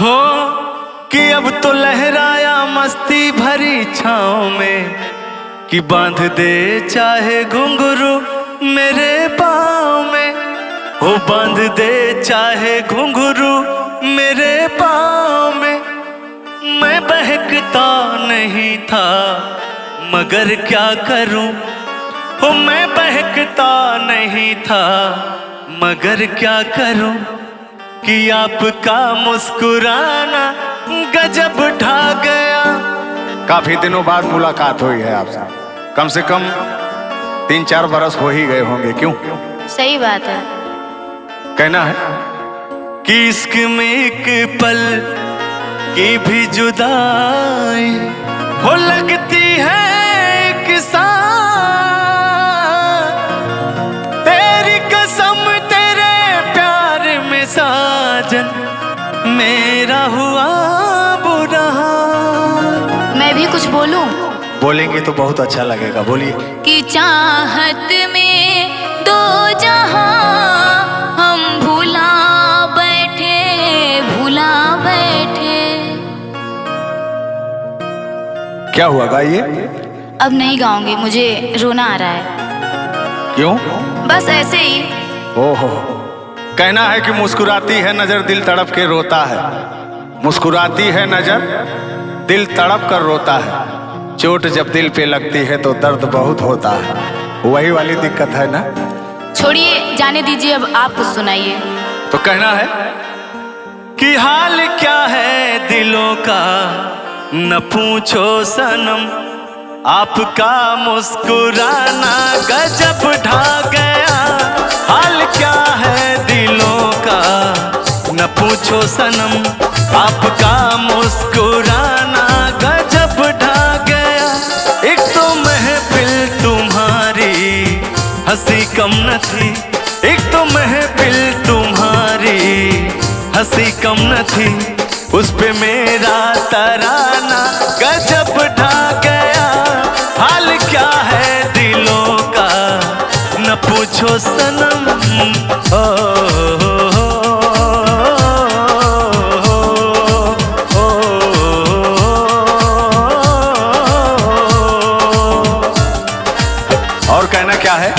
हो कि अब तो लहराया मस्ती भरी छाँव में, कि बांध दे चाहे घुंघरू मेरे पाँव में, हो बांध दे चाहे घुंघरू मेरे पाँव में। मैं बहकता नहीं था मगर क्या करूं, हो मैं बहकता नहीं था मगर क्या करूं, कि आपका मुस्कुराना गजब ढा गया। काफी दिनों बाद मुलाकात हुई है आपसे, कम से कम 3-4 बरस हो ही गए होंगे, क्यों? सही बात है। कहना है कि इश्क में एक पल की भी जुदाई हो लगती है एक तेरी कसम तेरे प्यार में साजन मेरा हुआ बुरा। मैं भी कुछ बोलूं? बोलेंगे तो बहुत अच्छा लगेगा, बोलिए। कि चाहत में दो जहां हम भुला बैठे। क्या हुआ, गाइए। अब नहीं गाऊंगी, मुझे रोना आ रहा है। क्यों? बस ऐसे ही। ओहो, कहना है कि मुस्कुराती है नजर दिल तड़प के रोता है, मुस्कुराती है नजर दिल तड़प कर रोता है, चोट जब दिल पे लगती है तो दर्द बहुत होता है। वही वाली दिक्कत है ना? छोड़िए, जाने दीजिए, अब आप कुछ सुनाइए। तो कहना है कि हाल क्या है दिलों का न पूछो सनम, आपका मुस्कुराना गजब ढा गया। हाल क्या है दिलों का न पूछो सनम, आपका मुस्कुराना गजब ढा गया। एक तो महफिल तुम्हारी हंसी कम न थी, एक तो महफिल तुम्हारी हंसी कम न थी, उस पे मेरा तराना गजब ढा गया। हाल क्या है दिलों का न पूछो सनम। ओ, और कहना क्या है?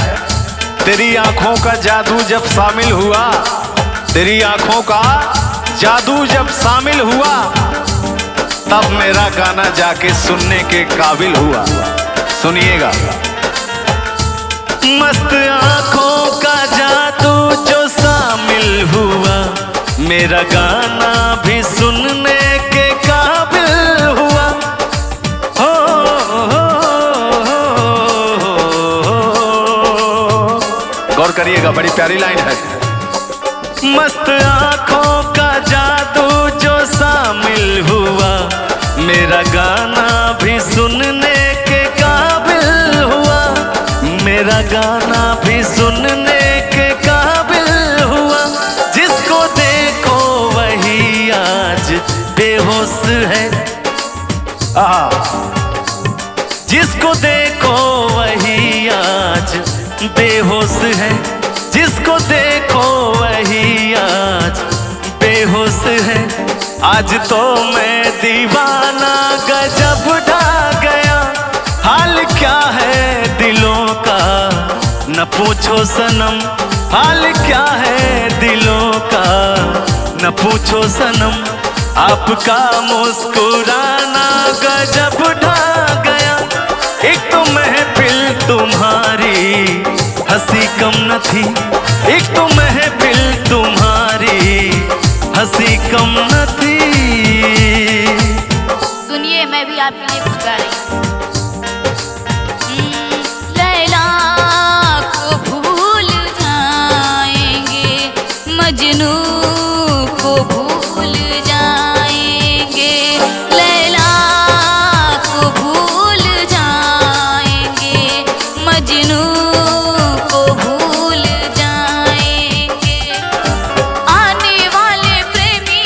तेरी आंखों का जादू जब शामिल हुआ, तेरी आंखों का जादू जब शामिल हुआ, तब मेरा गाना जाके सुनने के काबिल हुआ। सुनिएगा। मस्त आंखों का जादू जो शामिल हुआ, मेरा गाना भी सुनने के काबिल हुआ। हो, गौर करिएगा, बड़ी प्यारी लाइन है। मस्त आंखों का जादू जो शामिल हुआ, मेरा गाना भी सुनने के काबिल हुआ, मेरा गाना भी सुनने के काबिल हुआ। जिसको देखो वही आज बेहोश है, जिसको देखो वही आज बेहोश है, जिसको देखो वही आज बेहोश है। आज तो मैं दीवाना गजब ढा गया। हाल क्या है दिलों का न पूछो सनम, हाल क्या है दिलों का न पूछो सनम, आपका मुस्कुराना गजब ढा गया। एक तो महफिल तुम्हारी हंसी कम न थी, एक तो महफिल तुम्हारी हंसी कम न थी। सुनिए, मैं भी आपके लिए कुछ गा रही हूँ। लैला को भूल जाएंगे, मजनू को भूल जाएंगे, लैला को भूल जाएंगे, मजनू को भूल जाएंगे। आने वाले प्रेमी,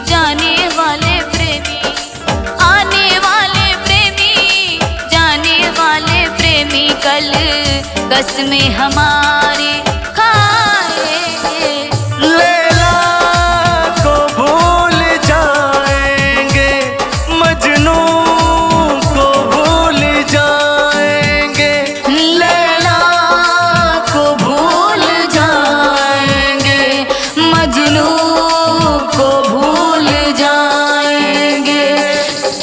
जाने वाले प्रेमी, आने वाले प्रेमी, जाने वाले प्रेमी, कल कसमें हमारे खाए। लैला को भूल जा मजनू